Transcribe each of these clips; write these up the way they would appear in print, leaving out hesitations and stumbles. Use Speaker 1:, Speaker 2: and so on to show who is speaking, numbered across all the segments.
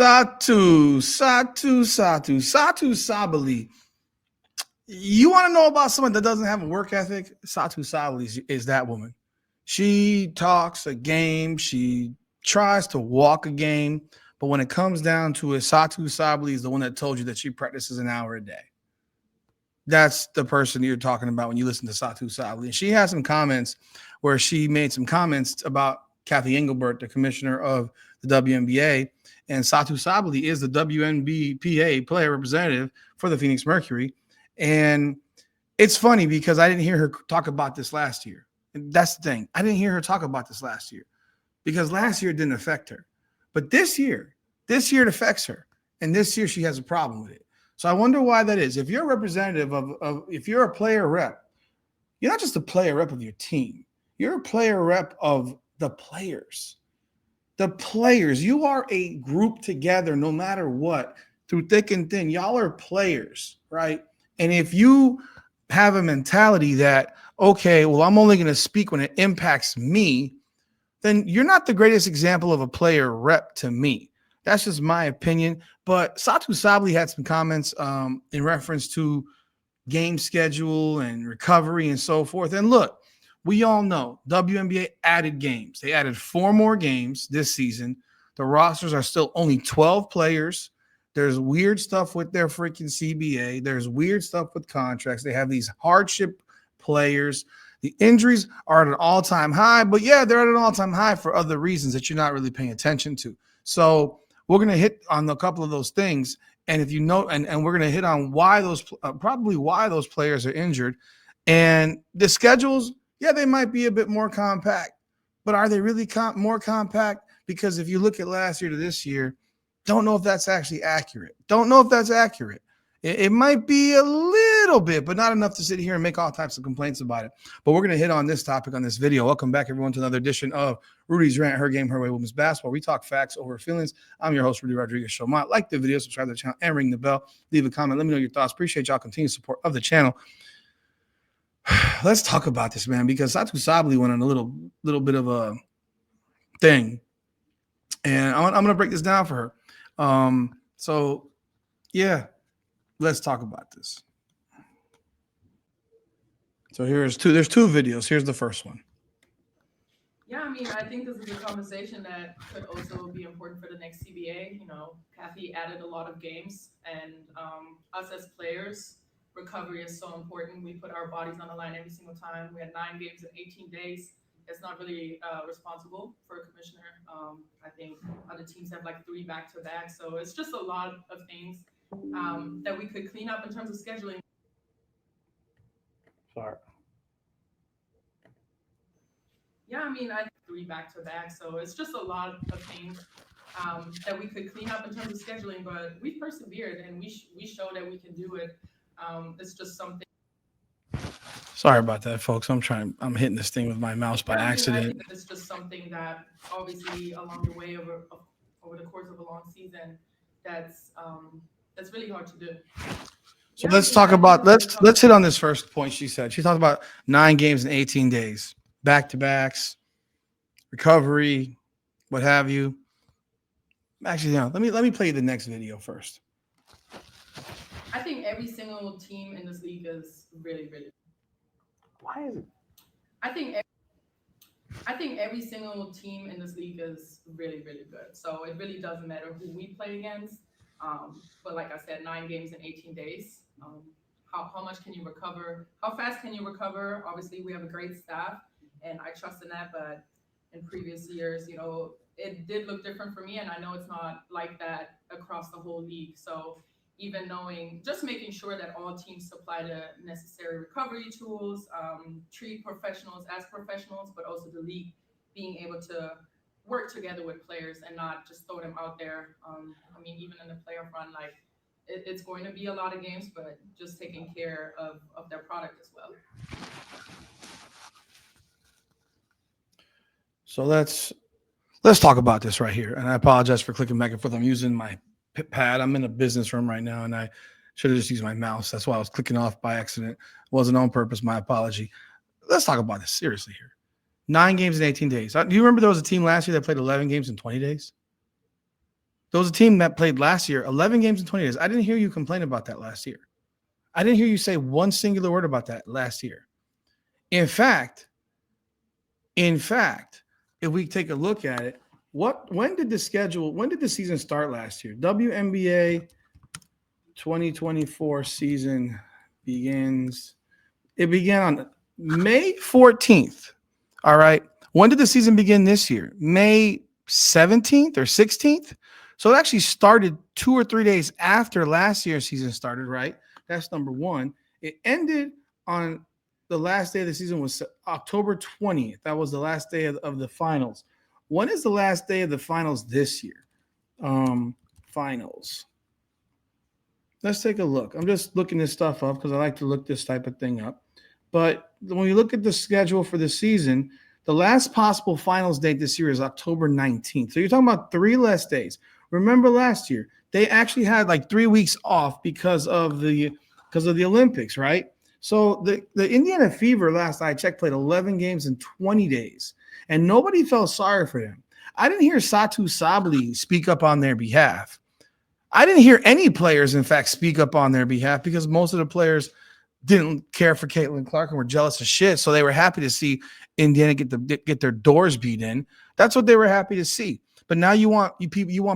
Speaker 1: Satou Sabally. You want to know about someone that doesn't have a work ethic? Satou Sabally is that woman. She talks a game. She tries to walk a game. But when it comes down to it, Satou Sabally is the one that told you that she practices an hour a day. That's the person you're talking about when you listen to Satou Sabally. And she has some comments where she made some comments about Kathy Engelbert, the commissioner of the WNBA. And Satou Sabally is the WNBA player representative for the Phoenix Mercury. And it's funny because I didn't hear her talk about this last year. And that's the thing. I didn't hear her talk about this last year because last year it didn't affect her. But this year it affects her. And this year she has a problem with it. So I wonder why that is. If you're a representative of if you're a player rep, you're not just a player rep of your team. You're a player rep of the players. The players. You are a group together no matter what, through thick and thin. Y'all are players, right? And if you have a mentality that, okay, well, I'm only going to speak when it impacts me, then you're not the greatest example of a player rep to me. That's just my opinion. But Satou Sabally had some comments in reference to game schedule and recovery and so forth. And look, we all know WNBA added games. They added 4 more games this season. The rosters are still only 12 players. There's weird stuff with their freaking CBA. There's weird stuff with contracts. They have these hardship players. The injuries are at an all-time high, but yeah, they're at an all-time high for other reasons that you're not really paying attention to. So we're going to hit on a couple of those things. And if you know, and we're going to hit on why those, probably why those players are injured. And the schedules, yeah, they might be a bit more compact, but are they really more compact? Because if you look at last year to this year, don't know if that's actually accurate. It might be a little bit, but not enough to sit here and make all types of complaints about it. But we're going to hit on this topic on this video. Welcome back, everyone, to another edition of Rudy's Rant, Her Game, Her Way Women's Basketball. We talk facts over feelings. I'm your host, Rudy Rodriguez Showmont. Like the video, subscribe to the channel, and ring the bell. Leave a comment. Let me know your thoughts. Appreciate y'all continued support of the channel. Let's talk about this, man, because Satou Sabally went on a little bit of a thing. And I'm going to break this down for her. So, yeah. Let's talk about this. So there's two videos. Here's the first one.
Speaker 2: Yeah, I mean, I think this is a conversation that could also be important for the next CBA. You know, Kathy added a lot of games, and us as players, recovery is so important. We put our bodies on the line every single time. We had 9 games in 18 days. It's not really responsible for a commissioner. I think other teams have like 3 back-to-back. So it's just a lot of things that we could clean up in terms of scheduling.
Speaker 1: Sorry.
Speaker 2: Yeah, I mean, I 3 back-to-back. So it's just a lot of things that we could clean up in terms of scheduling. But we persevered, and we show that we can do it. It's just something.
Speaker 1: Sorry about that, folks. I'm hitting this thing with my mouse by accident.
Speaker 2: It's just something that obviously along the way over the course of a long season, that's really hard to do.
Speaker 1: So let's talk about let's hit on this first point. She said she talked about 9 games in 18 days, back-to-backs, recovery, what have you. Actually, no. Let me play you the next video first.
Speaker 2: I think every single team in this league is really, really.
Speaker 1: Why is it?
Speaker 2: I think every single team in this league is really, really good. So it really doesn't matter who we play against. But like I said, 9 games in 18 days. How much can you recover? How fast can you recover? Obviously, we have a great staff, and I trust in that. But in previous years, you know, it did look different for me, and I know it's not like that across the whole league. So even just making sure that all teams supply the necessary recovery tools, treat professionals as professionals, but also the league being able to work together with players and not just throw them out there. I mean, even in the playoff run, like it's going to be a lot of games, but just taking care of their product as well.
Speaker 1: So let's talk about this right here. And I apologize for clicking back and forth. I'm using my pad. I'm in a business room right now, and I should have just used my mouse. That's why I was clicking off by accident. It wasn't on purpose. My apology. Let's talk about this seriously here. 9 games in 18 days. Do you remember there was a team last year that played 11 games in 20 days? There was a team that played last year, 11 games in 20 days. I didn't hear you complain about that last year. I didn't hear you say one singular word about that last year. In fact, if we take a look at it, when did the season start last year? WNBA 2024 season begins. It began on May 14th. All right. When did the season begin this year? May 17th or 16th? So it actually started 2 or 3 days after last year's season started, right? That's number one. It ended on the last day of the season was October 20th. That was the last day of the finals. When is the last day of the finals this year? Finals. Let's take a look. I'm just looking this stuff up because I like to look this type of thing up. But when you look at the schedule for the season, the last possible finals date this year is October 19th. So you're talking about 3 less days. Remember last year, they actually had like 3 weeks off because of the Olympics, right? So the Indiana Fever, last I checked, played 11 games in 20 days, and nobody felt sorry for them. I didn't hear Satou Sabally speak up on their behalf. I didn't hear any players, in fact, speak up on their behalf because most of the players didn't care for Caitlin Clark and were jealous of shit. So they were happy to see Indiana get their doors beat in. That's what they were happy to see. But now you want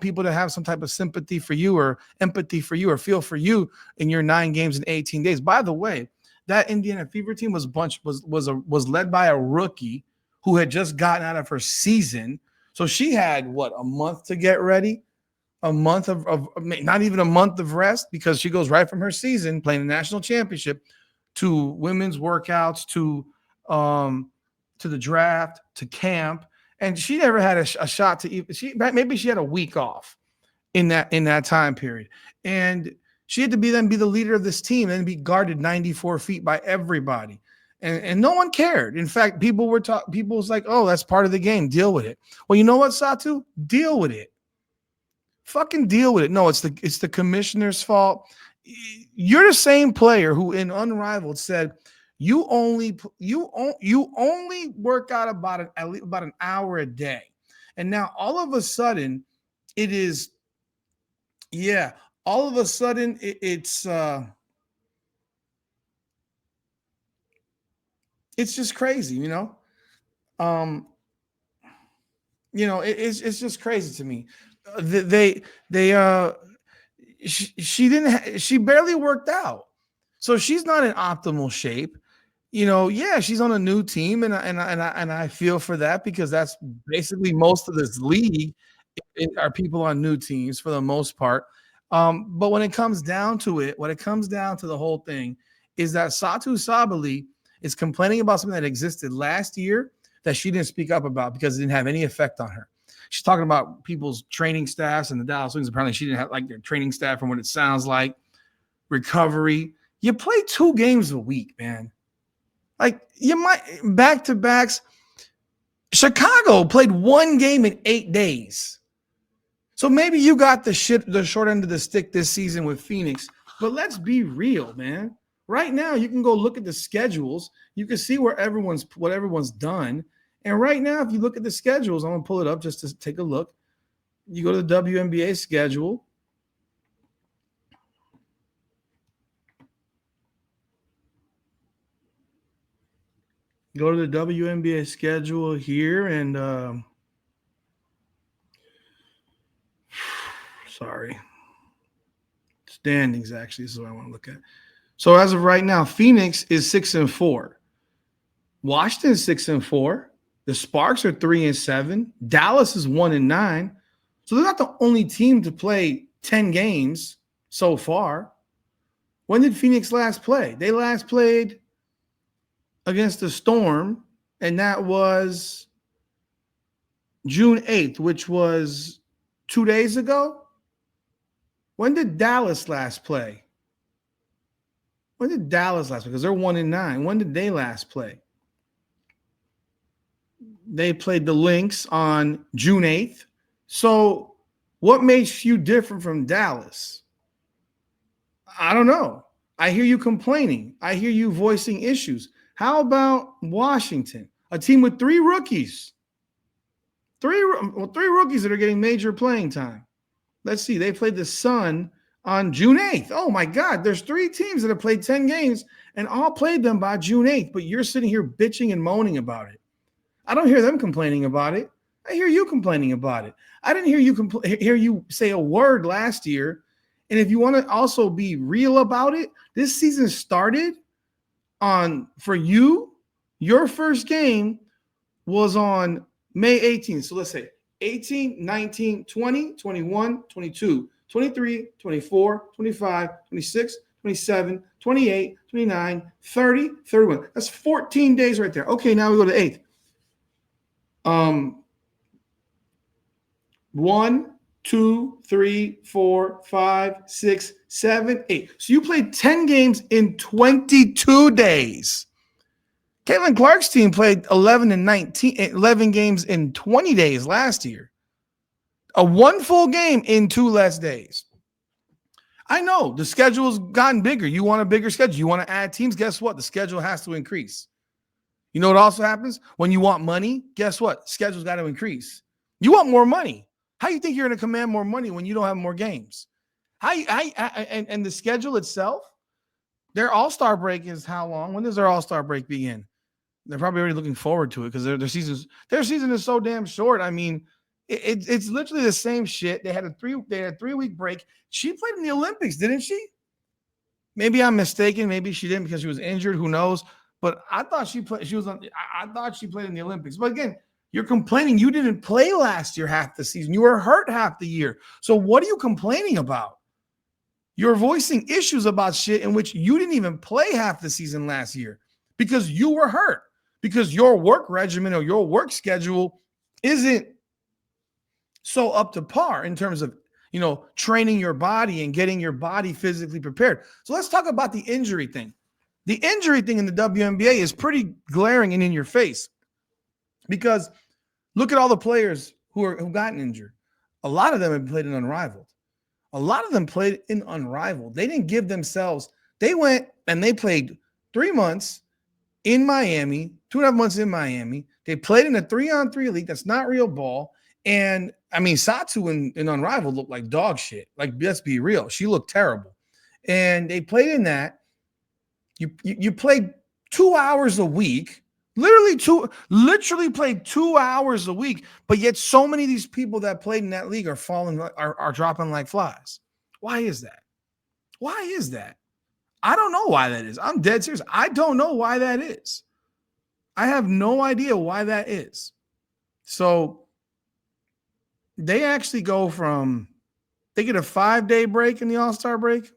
Speaker 1: people to have some type of sympathy for you or empathy for you or feel for you in your 9 games in 18 days. By the way, that Indiana Fever team was led by a rookie who had just gotten out of her season. So she had a month to get ready, a month of not even a month of rest, because she goes right from her season playing the national championship to women's workouts to the draft to camp, and she never had a shot to even. Maybe she had a week off in that time period, and she had to be the leader of this team and be guarded 94 feet by everybody. And no one cared. In fact, people was like, oh, that's part of the game. Deal with it. Well, you know what, Satou? Deal with it. Fucking deal with it. No, it's the commissioner's fault. You're the same player who in Unrivaled said you only work out about an hour a day. And now all of a sudden it is, yeah, all of a sudden it's just crazy, you know? It's just crazy to me. She barely worked out. So she's not in optimal shape. Yeah, she's on a new team, and I feel for that because that's basically most of this league are people on new teams for the most part. But when it comes down to the whole thing is that Satou Sabally is complaining about something that existed last year that she didn't speak up about because it didn't have any effect on her. She's talking about people's training staffs and the Dallas Wings. Apparently she didn't have like their training staff from what it sounds like. Recovery. You play 2 games a week, man. Like you might back-to-backs. Chicago played 1 game in 8 days. So maybe you got the short end of the stick this season with Phoenix, but let's be real, man. Right now, you can go look at the schedules. You can see what everyone's done. And right now, if you look at the schedules, I'm going to pull it up just to take a look. You go to the WNBA schedule. Go to the WNBA schedule here and sorry. Standings, actually, is what I want to look at. So as of right now, Phoenix is 6-4. Washington is 6-4. The Sparks are 3-7. Dallas is 1-9. So they're not the only team to play 10 games so far. When did Phoenix last play? They last played against the Storm, and that was June 8th, which was 2 days ago. When did Dallas last play? Because they're 1-9. When did they last play? They played the Lynx on June 8th. So what makes you different from Dallas? I don't know. I hear you complaining. I hear you voicing issues. How about Washington? A team with 3 rookies. 3 rookies that are getting major playing time. Let's see. They played the Sun on June 8th. Oh my God. There's 3 teams that have played 10 games and all played them by June 8th, but you're sitting here bitching and moaning about it. I don't hear them complaining about it. I hear you complaining about it. I didn't hear you say a word last year. And if you want to also be real about it, this season started for you, your first game was on May 18th. So let's say 18, 19, 20, 21, 22, 23, 24, 25, 26, 27, 28, 29, 30, 31. That's 14 days right there. Okay, now we go to 8th. 1, 2, 3, 4, 5, 6, 7, 8. So you played 10 games in 22 days. Caitlin Clark's team played 11 games in 20 days last year. A 1 full game in 2 less days. I know the schedule's gotten bigger. You want a bigger schedule. You want to add teams. Guess what? The schedule has to increase. You know what also happens? When you want money, guess what? Schedule's got to increase. You want more money. How do you think you're going to command more money when you don't have more games? And the schedule itself, their all-star break is how long? When does their all-star break begin? They're probably already looking forward to it because their season is so damn short. I mean, it's literally the same shit. They had a 3-week break. She played in the Olympics, didn't she? Maybe I'm mistaken. Maybe she didn't because she was injured. Who knows? But I thought she played. I thought she played in the Olympics. But again, you're complaining you didn't play last year half the season. You were hurt half the year. So what are you complaining about? You're voicing issues about shit in which you didn't even play half the season last year because you were hurt, because your work regimen or your work schedule isn't so up to par in terms of, training your body and getting your body physically prepared. So let's talk about the injury thing. The injury thing in the WNBA is pretty glaring and in your face because look at all the players who gotten injured. A lot of them have played in Unrivaled. A lot of them played in Unrivaled. They didn't give themselves. They went and they played 3 months in Miami, 2.5 months in Miami. They played in a 3-on-3 league. That's not real ball. And I mean, Satou in Unrivaled looked like dog shit. Like, let's be real. She looked terrible. And they played in that. You played 2 hours a week, literally played 2 hours a week, but yet so many of these people that played in that league are dropping like flies. Why is that? Why is that? I don't know why that is. I'm dead serious. I don't know why that is. I have no idea why that is. So they actually they get a 5-day break in the All-Star break.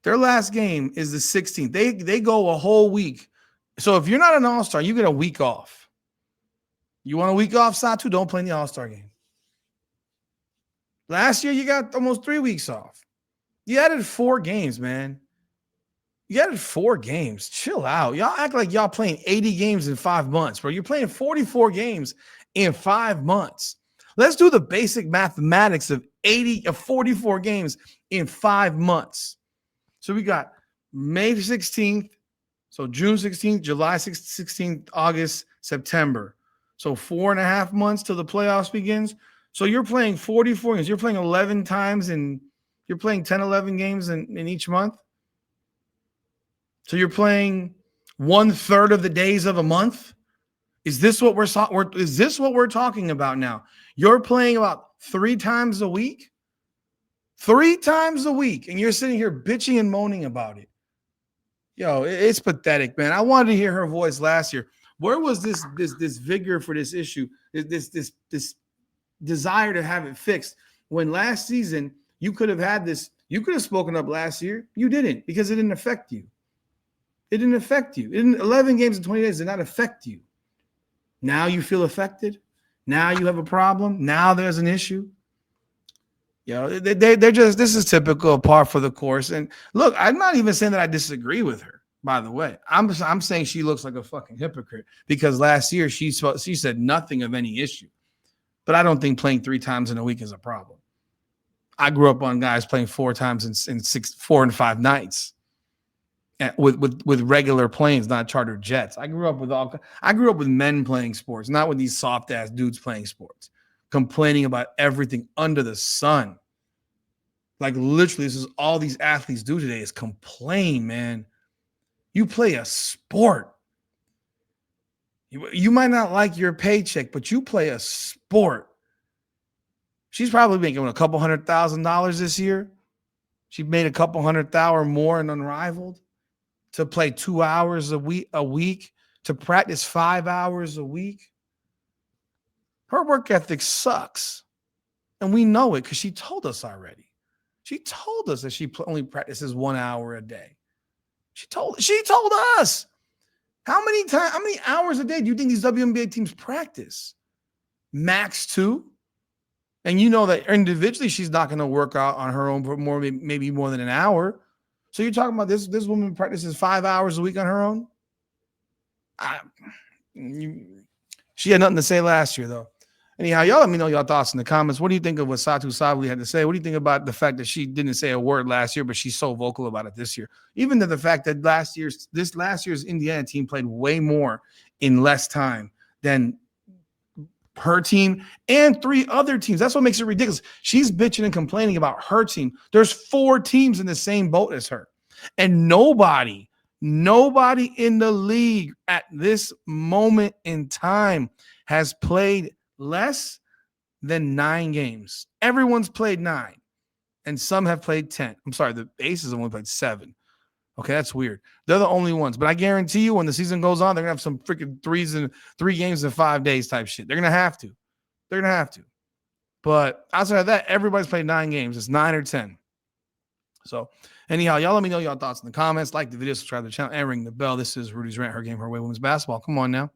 Speaker 1: Their last game is the 16th. They go a whole week. So if you're not an All-Star, you get a week off. You want a week off, Satou? Don't play in the All-Star game. Last year, you got almost 3 weeks off. You added 4 games, man. You added 4 games. Chill out. Y'all act like y'all playing 80 games in 5 months, bro. You're playing 44 games in 5 months. Let's do the basic mathematics of 44 games in 5 months. So we got May 16th, so June 16th, July 16th, August, September. So 4.5 months till the playoffs begins. So you're playing 44 games. You're playing 11 times and you're playing 10, 11 games in each month. So you're playing 1/3 of the days of a month. Is this what we're talking about now? You're playing about 3 times a week. 3 times a week, and you're sitting here bitching and moaning about it. Yo, it's pathetic, man. I wanted to hear her voice last year. Where was this vigor for this issue, this desire to have it fixed? When last season you could have had this, you could have spoken up last year. You didn't because it didn't affect you. It didn't affect you. 11 games in 20 days did not affect you. Now you feel affected. Now you have a problem. Now there's an issue. They're just, this is typical par for the course. And look, I'm not even saying that I disagree with her, by the way. I'm saying she looks like a fucking hypocrite because last year she said nothing of any issue. But I don't think playing 3 times in a week is a problem. I grew up on guys playing 4 times in 4 and 5 nights with regular planes, not chartered jets. I grew up with men playing sports, not with these soft ass dudes playing sports. complaining about everything under the sun. Like literally, this is all these athletes do today is complain, man. You play a sport. You might not like your paycheck, but you play a sport. She's probably making a couple $100,000 this year. She made a couple $100,000 more in Unrivaled to play 2 hours a week, to practice 5 hours a week. Her work ethic sucks. And we know it because she told us already. She told us that she only practices 1 hour a day. She told us. How many hours a day do you think these WNBA teams practice? Max 2. And you know that individually she's not going to work out on her own for maybe more than an hour. So you're talking about this woman practices 5 hours a week on her own? She had nothing to say last year, though. Anyhow, y'all let me know your thoughts in the comments. What do you think of what Satou Sabally had to say? What do you think about the fact that she didn't say a word last year, but she's so vocal about it this year? Even to the fact that last year's Indiana team played way more in less time than her team and 3 other teams. That's what makes it ridiculous. She's bitching and complaining about her team. There's 4 teams in the same boat as her. And nobody in the league at this moment in time has played less than 9 games. Everyone's played 9, and some have played 10. I'm sorry, the Aces have only played 7. Okay, that's weird. They're the only ones. But I guarantee you when the season goes on, they're going to have some freaking 3 games in 5 days type shit. They're going to have to. But outside of that, everybody's played 9 games. It's 9 or 10. So anyhow, y'all let me know your thoughts in the comments. Like the video, subscribe to the channel, and ring the bell. This is Rudy's Rant, Her Game, Her Way Women's Basketball. Come on now.